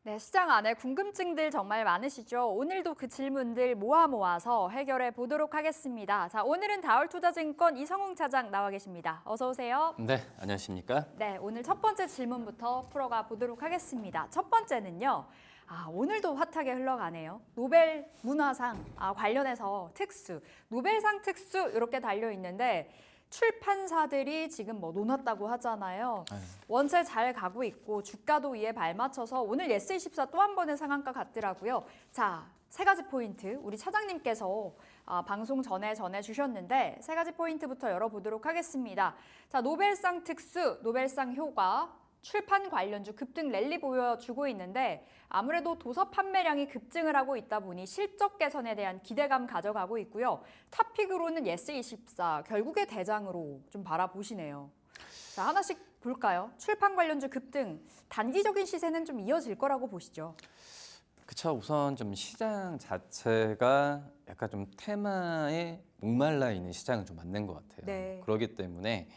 네, 시장 안에 궁금증들 정말 많으시죠? 오늘도 그 질문들 모아서 해결해 보도록 하겠습니다. 자, 오늘은 다올투자증권 이성웅 차장 나와 계십니다. 어서 오세요. 네, 안녕하십니까? 네, 오늘 첫 번째 질문부터 풀어가 보도록 하겠습니다. 첫 번째는요. 오늘도 핫하게 흘러가네요. 노벨 문화상 관련해서 특수, 노벨상 특수 이렇게 달려 있는데 출판사들이 지금 뭐 논았다고 하잖아요. 원세 잘 가고 있고 주가도 이에 발맞춰서 오늘 예스24 또 한 번의 상한가 같더라고요. 자, 세 가지 포인트 우리 차장님께서 방송 전에 전해주셨는데 세 가지 포인트부터 열어보도록 하겠습니다. 자, 노벨상 특수, 노벨상 효과, 출판 관련주 급등 랠리 보여주고 있는데 아무래도 도서 판매량이 급증을 하고 있다 보니 실적 개선에 대한 기대감 가져가고 있고요. 탑픽으로는 예스24 결국의 대장으로 좀 바라보시네요. 자, 하나씩 볼까요? 출판 관련주 급등, 단기적인 시세는 좀 이어질 거라고 보시죠. 그쵸, 우선 좀 시장 자체가 약간 좀 테마에 목말라 있는 시장은 좀 맞는 것 같아요. 네. 그렇기 때문에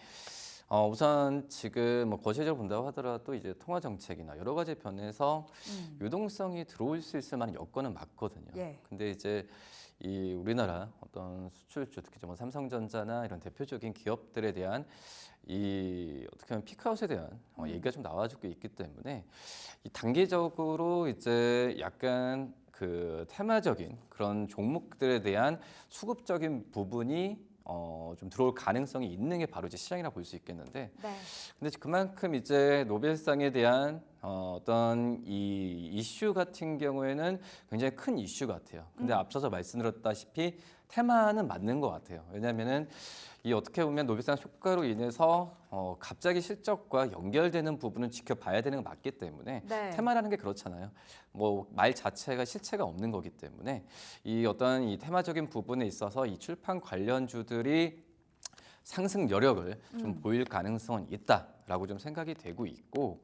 우선 지금 뭐 거시적으로 본다고 하더라도 이제 통화 정책이나 여러 가지 변해서 유동성이 들어올 수 있을 만한 여건은 맞거든요. 예. 근데 이제 이 우리나라 어떤 수출주 특히 뭐 삼성전자나 이런 대표적인 기업들에 대한 이 어떻게 보면 피크아웃에 대한 얘기가 좀 나와주고 있기 때문에 이 단기적으로 이제 약간 그 테마적인 그런 종목들에 대한 수급적인 부분이 좀 들어올 가능성이 있는 게 바로 이제 시장이라 볼 수 있겠는데, 네. 근데 그만큼 이제 노벨상에 대한 어떤 이 이슈 같은 경우에는 굉장히 큰 이슈 같아요. 근데 앞서서 말씀드렸다시피 테마는 맞는 것 같아요. 왜냐하면은 이 어떻게 보면 노벨상 효과로 인해서 갑자기 실적과 연결되는 부분은 지켜봐야 되는 건 맞기 때문에 네. 테마라는 게 그렇잖아요. 뭐 말 자체가 실체가 없는 거기 때문에 이 어떤 이 테마적인 부분에 있어서 이 출판 관련주들이 상승 여력을 좀 보일 가능성은 있다라고 좀 생각이 되고 있고,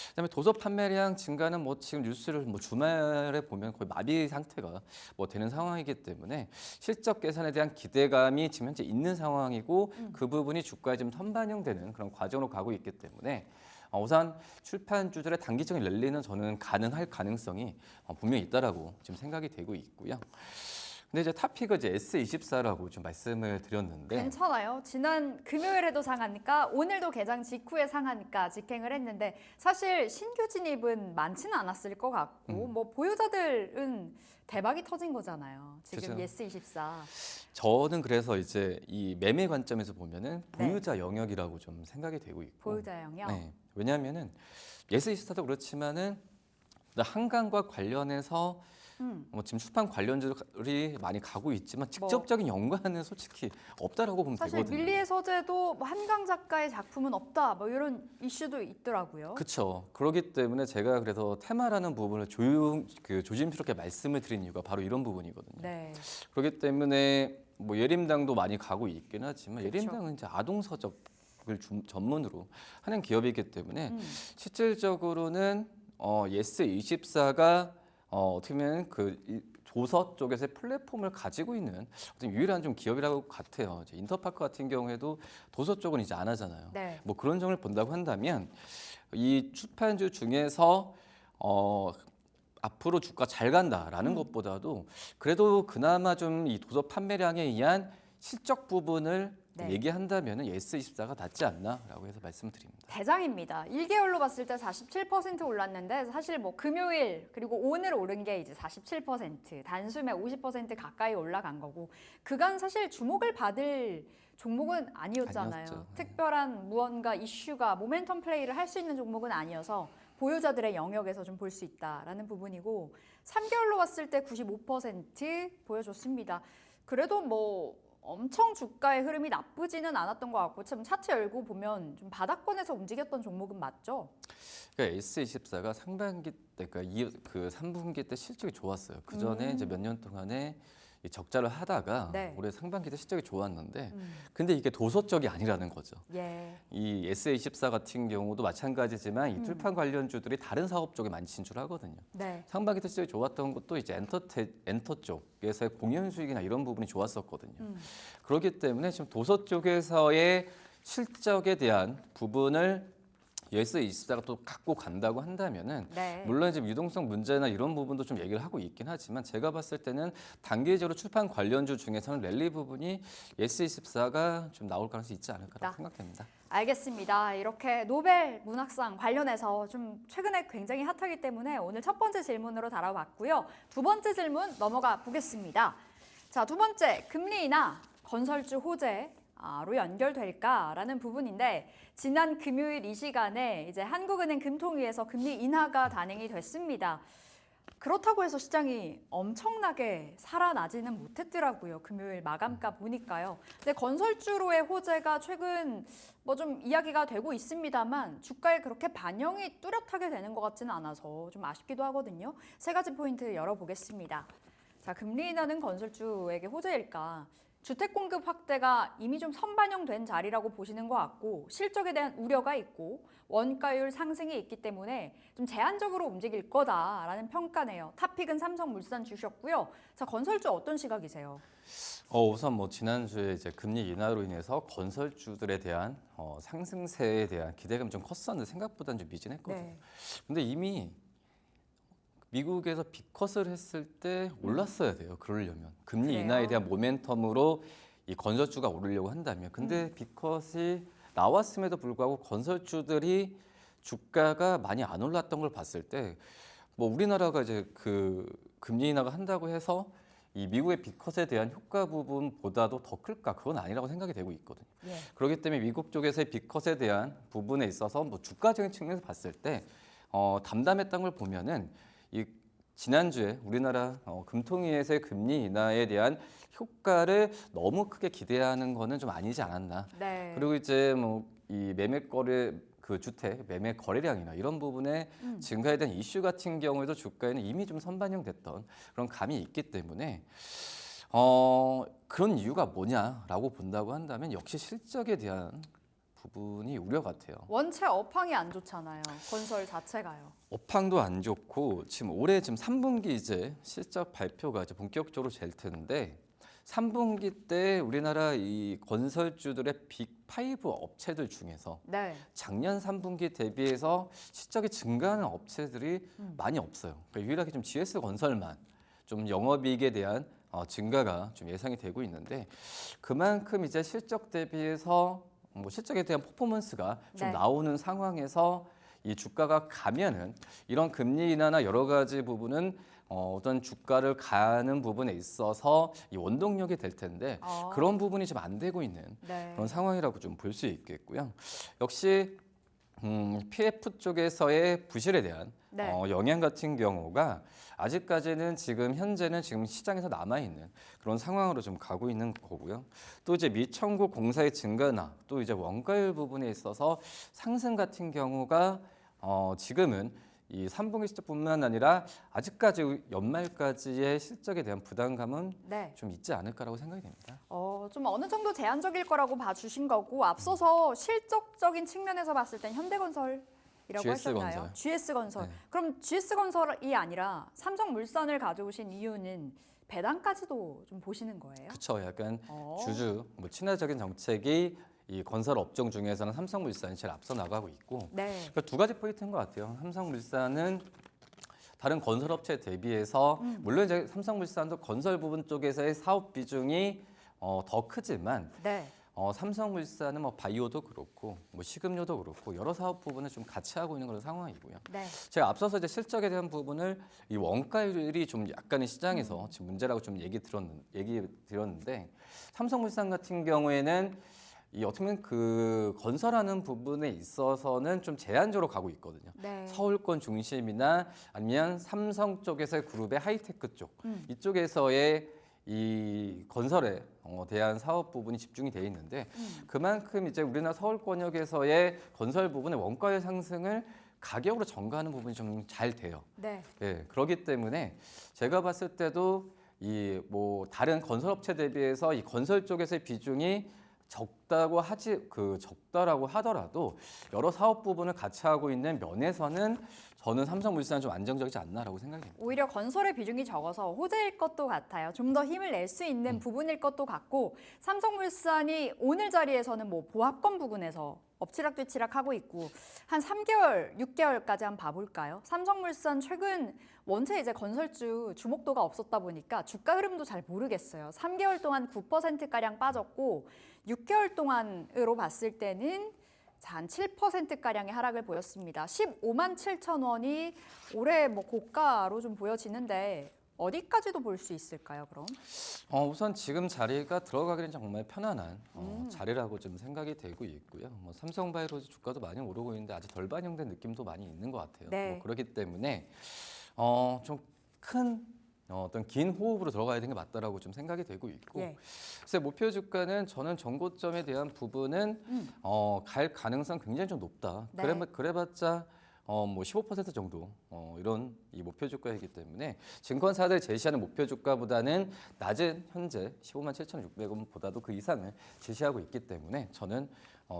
그다음에 도서 판매량 증가는 뭐 지금 뉴스를 뭐 주말에 보면 거의 마비 상태가 뭐 되는 상황이기 때문에 실적 개선에 대한 기대감이 지금 현재 있는 상황이고 그 부분이 주가에 좀 선반영되는 그런 과정으로 가고 있기 때문에 우선 출판주들의 단기적인 랠리는 저는 가능할 가능성이 분명히 있다라고 지금 생각이 되고 있고요. 근데 이제 탑픽은 이제 S24라고 좀 말씀을 드렸는데 괜찮아요. 지난 금요일에도 상하니까 오늘도 개장 직후에 상하니까 직행을 했는데 사실 신규 진입은 많지는 않았을 것 같고 뭐 보유자들은 대박이 터진 거잖아요. 지금 그죠. 예스24. 저는 그래서 이제 이 매매 관점에서 보면은 네. 보유자 영역이라고 좀 생각이 되고 있고, 보유자 영역. 네. 왜냐하면은 예스24도 그렇지만은 한강과 관련해서 뭐 지금 출판 관련주들이 많이 가고 있지만 직접적인 연관은 솔직히 없다라고 보면 사실 되거든요. 밀리의 서재도 뭐 한강 작가의 작품은 없다 뭐 이런 이슈도 있더라고요. 그렇죠. 그렇기 때문에 제가 그래서 테마라는 부분을 조심스럽게 말씀을 드린 이유가 바로 이런 부분이거든요. 네. 그렇기 때문에 뭐 예림당도 많이 가고 있긴 하지만 그쵸. 예림당은 이제 아동 서적을 전문으로 하는 기업이기 때문에 실질적으로는 예스24가 어떻게 보면 도서 쪽에서의 플랫폼을 가지고 있는 어떤 유일한 좀 기업이라고 같아요. 이제 인터파크 같은 경우에도 도서 쪽은 이제 안 하잖아요. 네. 뭐 그런 점을 본다고 한다면 이 출판주 중에서 앞으로 주가 잘 간다라는 것보다도 그래도 그나마 좀 이 도서 판매량에 의한 실적 부분을 네. 얘기한다면 예스24가 낫지 않나라고 해서 말씀드립니다. 대장입니다. 1개월로 봤을 때 47% 올랐는데 사실 뭐 금요일 그리고 오늘 오른 게 이제 47%, 단숨에 50% 가까이 올라간 거고 그간 사실 주목을 받을 종목은 아니었잖아요. 아니었죠. 네. 특별한 무언가 이슈가 모멘텀 플레이를 할 수 있는 종목은 아니어서 보유자들의 영역에서 좀 볼 수 있다라는 부분이고 3개월로 봤을 때 95% 보여줬습니다. 그래도 뭐 엄청 주가의 흐름이 나쁘지는 않았던 것 같고 참 차트 열고 보면 좀 바닥권에서 움직였던 종목은 맞죠? 그러니까 S24가 상반기 때, 그러니까 그 3분기 때 실적이 좋았어요. 그 전에 이제 몇 년 동안에 이 적자를 하다가 네. 올해 상반기 때 실적이 좋았는데, 근데 이게 도서 쪽이 아니라는 거죠. 예. 이 S24 같은 경우도 마찬가지지만 이 출판 관련주들이 다른 사업 쪽에 많이 진출하거든요. 네. 상반기 때 실적이 좋았던 것도 이제 엔터 쪽에서의 공연 수익이나 이런 부분이 좋았었거든요. 그렇기 때문에 지금 도서 쪽에서의 실적에 대한 부분을 예스24가 또 갖고 간다고 한다면은 네. 물론 이제 유동성 문제나 이런 부분도 좀 얘기를 하고 있긴 하지만 제가 봤을 때는 단기적으로 출판 관련주 중에서는 랠리 부분이 예스24가 좀 나올 가능성이 있지 않을까라고 생각됩니다. 알겠습니다. 이렇게 노벨 문학상 관련해서 좀 최근에 굉장히 핫하기 때문에 오늘 첫 번째 질문으로 다뤄봤고요. 두 번째 질문 넘어가 보겠습니다. 자, 두 번째, 금리 인하, 건설주 호재로 연결될까라는 부분인데 지난 금요일 이 시간에 이제 한국은행 금통위에서 금리 인하가 단행이 됐습니다. 그렇다고 해서 시장이 엄청나게 살아나지는 못했더라고요. 금요일 마감가 보니까요. 근데 건설주로의 호재가 최근 뭐 좀 이야기가 되고 있습니다만 주가에 그렇게 반영이 뚜렷하게 되는 것 같지는 않아서 좀 아쉽기도 하거든요. 세 가지 포인트 열어보겠습니다. 자, 금리 인하는 건설주에게 호재일까? 주택 공급 확대가 이미 좀 선반영된 자리라고 보시는 것 같고 실적에 대한 우려가 있고 원가율 상승이 있기 때문에 좀 제한적으로 움직일 거다라는 평가네요. 탑픽은 삼성물산 주셨고요. 자, 건설주 어떤 시각이세요? 우선 뭐 지난주에 이제 금리 인하로 인해서 건설주들에 대한 상승세에 대한 기대감이 좀 컸었는데 생각보다는 좀 미진했거든요. 네. 근데 이미 미국에서 빅컷을 했을 때 올랐어야 돼요. 그러려면 금리 그래요? 인하에 대한 모멘텀으로 이 건설주가 오르려고 한다면 근데 빅컷이 나왔음에도 불구하고 건설주들이 주가가 많이 안 올랐던 걸 봤을 때 뭐 우리나라가 이제 그 금리 인하가 한다고 해서 이 미국의 빅컷에 대한 효과 부분보다도 더 클까? 그건 아니라고 생각이 되고 있거든요. 예. 그렇기 때문에 미국 쪽에서의 빅컷에 대한 부분에 있어서 뭐 주가적인 측면에서 봤을 때 담담했던 걸 보면은 이 지난주에 우리나라 금통위에서의 금리 인하에 대한 효과를 너무 크게 기대하는 거는 좀 아니지 않았나. 네. 그리고 이제 뭐 이 매매거래 그 주택 매매 거래량이나 이런 부분에 증가에 대한 이슈 같은 경우에도 주가에는 이미 좀 선반영됐던 그런 감이 있기 때문에 그런 이유가 뭐냐라고 본다고 한다면 역시 실적에 대한 부분이 우려 같아요. 원체 업황이 안 좋잖아요. 건설 자체가요. 업황도 안 좋고 지금 올해 지금 3분기 이제 실적 발표가 이제 본격적으로 될 텐데 3분기 때 우리나라 이 건설주들의 빅5 업체들 중에서 네. 작년 3분기 대비해서 실적이 증가하는 업체들이 많이 없어요. 그러니까 유일하게 좀 GS건설만 좀 영업이익에 대한 증가가 좀 예상이 되고 있는데 그만큼 이제 실적 대비해서 뭐 실적에 대한 퍼포먼스가 좀 네. 나오는 상황에서 이 주가가 가면은 이런 금리 인하나 여러 가지 부분은 어떤 주가를 가는 부분에 있어서 이 원동력이 될 텐데 그런 부분이 좀 안 되고 있는 네. 그런 상황이라고 좀 볼 수 있겠고요. 역시 PF 쪽에서의 부실에 대한 네. 영향 같은 경우가 아직까지는 지금 현재는 지금 시장에서 남아 있는 그런 상황으로 좀 가고 있는 거고요. 또 이제 미청구 공사의 증가나 또 이제 원가율 부분에 있어서 상승 같은 경우가 지금은 이 3분기 실적뿐만 아니라 아직까지 연말까지의 실적에 대한 부담감은 네. 좀 있지 않을까라고 생각이 됩니다. 좀 어느 정도 제한적일 거라고 봐주신 거고 앞서서 실적적인 측면에서 봤을 땐 현대건설이라고 하셨나요? GS건설. GS건설. 네. 그럼 GS건설이 아니라 삼성물산을 가져오신 이유는 배당까지도 좀 보시는 거예요? 그렇죠. 약간 어. 주주 뭐 친화적인 정책이 이 건설 업종 중에서는 삼성물산이 제일 앞서 나가고 있고 네. 그러니까 두 가지 포인트인 것 같아요. 삼성물산은 다른 건설업체 대비해서 물론 이제 삼성물산도 건설 부분 쪽에서의 사업 비중이 더 크지만 네. 삼성물산은 뭐 바이오도 그렇고 뭐 식음료도 그렇고 여러 사업 부분을 좀 같이 하고 있는 그런 상황이고요. 네. 제가 앞서서 이제 실적에 대한 부분을 이 원가율이 좀 약간의 시장에서 지금 문제라고 좀 얘기 드렸는데 삼성물산 같은 경우에는 이 어떻게 보면 그 건설하는 부분에 있어서는 좀 제한적으로 가고 있거든요. 네. 서울권 중심이나 아니면 삼성 쪽에서의 그룹의 하이테크 쪽 이쪽에서의 이 건설에 대한 사업 부분이 집중이 돼 있는데 그만큼 이제 우리나라 서울권역에서의 건설 부분의 원가의 상승을 가격으로 전가하는 부분이 좀 잘 돼요. 네. 예, 그렇기 때문에 제가 봤을 때도 이 뭐 다른 건설업체 대비해서 이 건설 쪽에서의 비중이 적다라고 하더라도 여러 사업 부분을 같이 하고 있는 면에서는 저는 삼성물산 좀 안정적이지 않나라고 생각해요. 오히려 건설의 비중이 적어서 호재일 것도 같아요. 좀 더 힘을 낼 수 있는 부분일 것도 같고 삼성물산이 오늘 자리에서는 뭐 보합권 부근에서 엎치락뒤치락 하고 있고 한 3개월, 6개월까지 한번 봐볼까요? 삼성물산 최근 원체 이제 건설주 주목도가 없었다 보니까 주가 흐름도 잘 모르겠어요. 3개월 동안 9%가량 빠졌고 6개월 동안으로 봤을 때는 한 7%가량의 하락을 보였습니다. 15만 7천 원이 올해 뭐 고가로 좀 보여지는데 어디까지도 볼 수 있을까요, 그럼? 우선 지금 자리가 들어가기는 정말 편안한 자리라고 좀 생각이 되고 있고요. 뭐 삼성바이오로즈 주가도 많이 오르고 있는데 아직 덜 반영된 느낌도 많이 있는 것 같아요. 네. 뭐 그렇기 때문에 좀 큰 어떤 긴 호흡으로 들어가야 되는 게 맞다라고 좀 생각이 되고 있고, 예. 그래서 목표 주가는 저는 전고점에 대한 부분은 갈 가능성 굉장히 좀 높다. 네. 그래봤자 뭐 15% 정도 이런 이 목표 주가이기 때문에 증권사들 제시하는 목표 주가보다는 낮은 현재 15만 7,600원보다도 그 이상을 제시하고 있기 때문에 저는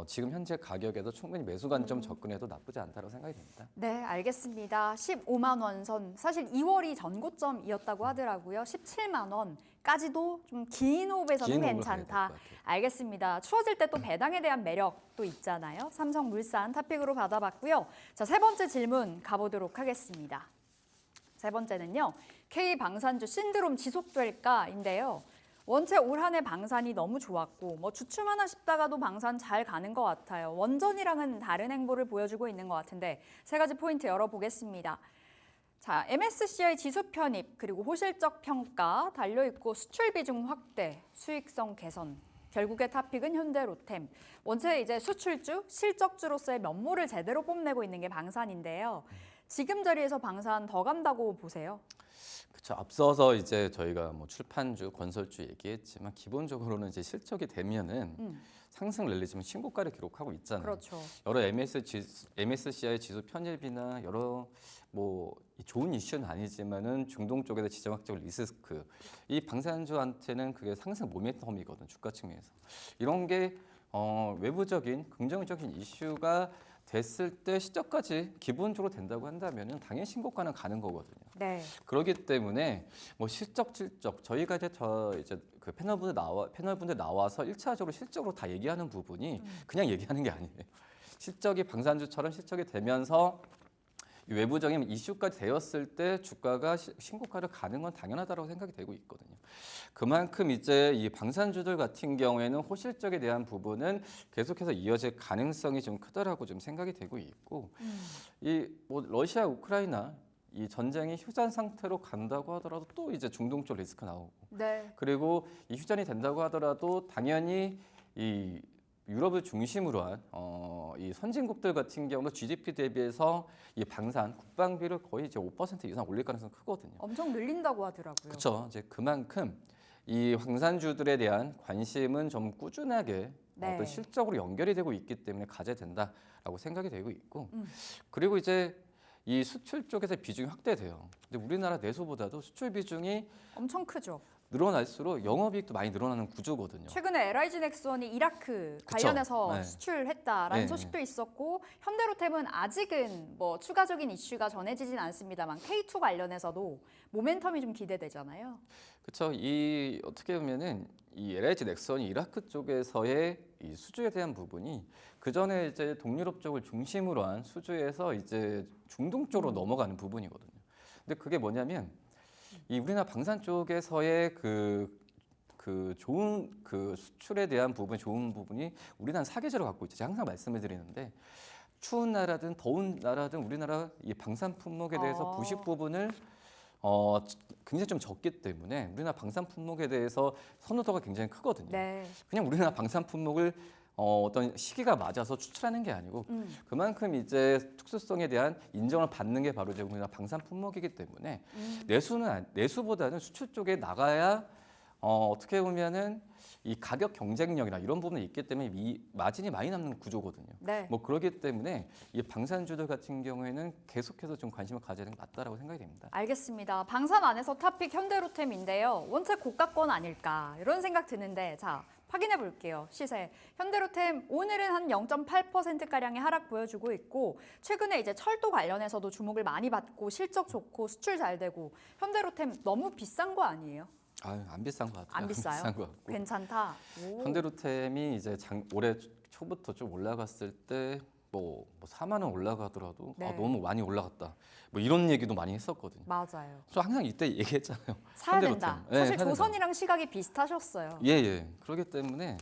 지금 현재 가격에도 충분히 매수 관점 접근해도 나쁘지 않다고 생각이 됩니다. 네, 알겠습니다. 15만 원 선, 사실 2월이 전고점이었다고 하더라고요. 17만 원까지도 좀 긴 호흡에서는 긴 호흡을 가야 괜찮다. 될것 같아요. 알겠습니다. 추워질 때 또 배당에 대한 매력도 있잖아요. 삼성물산 탑픽으로 받아봤고요. 자, 세 번째 질문 가보도록 하겠습니다. 세 번째는요. K방산주 신드롬 지속될까인데요. 원체 올 한 해 방산이 너무 좋았고 뭐 주춤하나 싶다가도 방산 잘 가는 것 같아요. 원전이랑은 다른 행보를 보여주고 있는 것 같은데 세 가지 포인트 열어보겠습니다. 자, MSCI 지수 편입 그리고 호실적 평가 달려있고 수출 비중 확대, 수익성 개선. 결국의 탑픽은 현대로템. 원체 이제 수출주, 실적주로서의 면모를 제대로 뽐내고 있는 게 방산인데요. 지금 자리에서 방산 더 간다고 보세요? 그렇죠. 앞서서 이제 저희가 뭐 출판주, 건설주 얘기했지만 기본적으로는 이제 실적이 되면은 상승 랠리지만 신고가를 기록하고 있잖아요. 그렇죠. 여러 MSCI 지수 편입이나 여러 뭐 좋은 이슈는 아니지만은 중동 쪽에서 지정학적 리스크 이 방산주한테는 그게 상승 모멘텀이거든 주가 측면에서 이런 게 외부적인 긍정적인 이슈가 됐을 때 시작까지 기본적으로 된다고 한다면은 당연히 신고가는 가는 거거든요. 네. 그렇기 때문에 뭐 실적 저희가 이제 그 패널분들 나와서 1차적으로 실적으로 다 얘기하는 부분이 그냥 얘기하는 게 아니에요. 실적이 방산주처럼 실적이 되면서 이 외부적인 이슈까지 되었을 때 주가가 신고가를 가는 건 당연하다고 생각이 되고 있거든요. 그만큼 이제 이 방산주들 같은 경우에는 호실적에 대한 부분은 계속해서 이어질 가능성이 좀 크다라고 좀 생각이 되고 있고 이 뭐 러시아 우크라이나 이 전쟁이 휴전 상태로 간다고 하더라도 또 이제 중동 쪽 리스크 나오고 네. 그리고 이 휴전이 된다고 하더라도 당연히 이 유럽을 중심으로 한 이 선진국들 같은 경우는 GDP 대비해서 이 방산 국방비를 거의 이제 5% 이상 올릴 가능성이 크거든요. 엄청 늘린다고 하더라고요. 그렇죠. 이제 그만큼 이 방산주들에 대한 관심은 좀 꾸준하게 네. 어떤 실적으로 연결이 되고 있기 때문에 가져야 된다라고 생각이 되고 있고 그리고 이제 이 수출 쪽에서 비중이 확대돼요. 근데 우리나라 내수보다도 수출 비중이 엄청 크죠. 늘어날수록 영업이익도 많이 늘어나는 구조거든요. 최근에 LIG 넥스원이 이라크 그쵸? 관련해서 네. 수출했다라는 네. 소식도 있었고 현대로템은 아직은 뭐 추가적인 이슈가 전해지진 않습니다만 K2 관련해서도 모멘텀이 좀 기대되잖아요. 그렇죠. 이 어떻게 보면은 이 LIG 넥슨이 이라크 쪽에서의 이 수주에 대한 부분이 그 전에 이제 동유럽 쪽을 중심으로 한 수주에서 이제 중동 쪽으로 넘어가는 부분이거든요. 근데 그게 뭐냐면 이 우리나라 방산 쪽에서의 그 좋은 그 수출에 대한 부분, 좋은 부분이 우리나라 사계절을 갖고 있죠. 제가 항상 말씀을 드리는데 추운 나라든 더운 나라든 우리나라 이 방산 품목에 대해서 부식 부분을 굉장히 좀 적기 때문에 우리나라 방산 품목에 대해서 선호도가 굉장히 크거든요. 네. 그냥 우리나라 방산 품목을 어떤 시기가 맞아서 추출하는 게 아니고 그만큼 이제 특수성에 대한 인정을 받는 게 바로 이제 우리나라 방산 품목이기 때문에 내수보다는 수출 쪽에 나가야 어떻게 보면은 이 가격 경쟁력이나 이런 부분이 있기 때문에 이 마진이 많이 남는 구조거든요. 네. 뭐 그렇기 때문에 이 방산주들 같은 경우에는 계속해서 좀 관심을 가져야 되는 게 맞다라고 생각이 됩니다. 알겠습니다. 방산 안에서 탑픽 현대로템인데요. 원체 고가권 아닐까 이런 생각 드는데 자 확인해 볼게요. 시세. 현대로템 오늘은 한 0.8%가량의 하락 보여주고 있고 최근에 이제 철도 관련해서도 주목을 많이 받고 실적 좋고 수출 잘 되고 현대로템 너무 비싼 거 아니에요? 아유, 안 비싼 것 같아요. 안 비싸요? 비싼 것 같고. 괜찮다. 오. 현대로템이 이제 올해 초부터 좀 올라갔을 때 뭐 4만 원 올라가더라도 네. 너무 많이 올라갔다. 뭐 이런 얘기도 많이 했었거든요. 맞아요. 저 항상 이때 얘기했잖아요. 사야 현대로템. 된다. 네, 사실 사야 된다. 조선이랑 시각이 비슷하셨어요. 예. 그렇기 때문에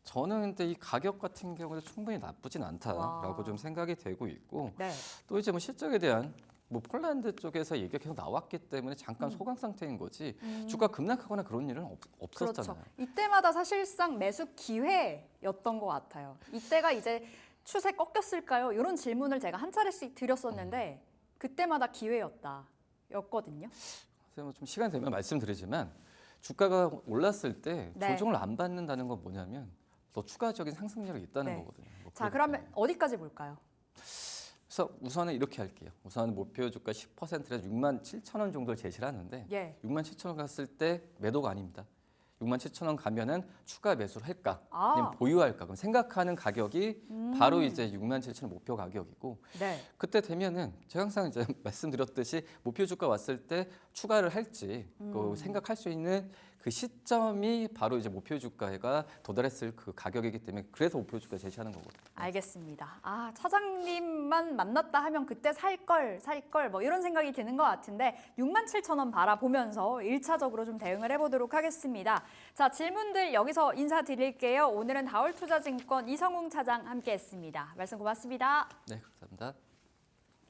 저는 근데 이 가격 같은 경우는 충분히 나쁘진 와. 않다라고 좀 생각이 되고 있고 네. 또 이제 뭐 실적에 대한 뭐 폴란드 쪽에서 얘기가 계속 나왔기 때문에 잠깐 소강 상태인 거지 주가 급락하거나 그런 일은 없었잖아요. 그렇죠. 이때마다 사실상 매수 기회였던 것 같아요. 이때가 이제 추세 꺾였을까요? 이런 질문을 제가 한 차례씩 드렸었는데 그때마다 기회였거든요. 그래서 좀 시간 되면 말씀드리지만 주가가 올랐을 때 네. 조정을 안 받는다는 건 뭐냐면 더 추가적인 상승력이 있다는 네. 거거든요. 뭐 자, 그렇기 그러면 때문에. 어디까지 볼까요? 그래서 우선은 이렇게 할게요. 우선 목표 주가 10%라 6만 7천 원 정도를 제시를 하는데 예. 6만 7천 원 갔을 때 매도가 아닙니다. 6만 7천 원 가면은 추가 매수를 할까? 아. 아니면 보유할까? 그럼 생각하는 가격이 바로 이제 6만 7천 원 목표 가격이고 네. 그때 되면은 제가 항상 이제 말씀드렸듯이 목표 주가 왔을 때 추가를 할지 그 생각할 수 있는 그 시점이 바로 이제 목표 주가가 도달했을 그 가격이기 때문에 그래서 목표 주가 제시하는 거거든요. 알겠습니다. 아, 차장님만 만났다 하면 그때 살 걸 뭐 이런 생각이 드는 것 같은데 67,000원 바라보면서 1차적으로 좀 대응을 해보도록 하겠습니다. 자, 질문들 여기서 인사드릴게요. 오늘은 다올투자증권 이성웅 차장 함께했습니다. 말씀 고맙습니다. 네, 감사합니다.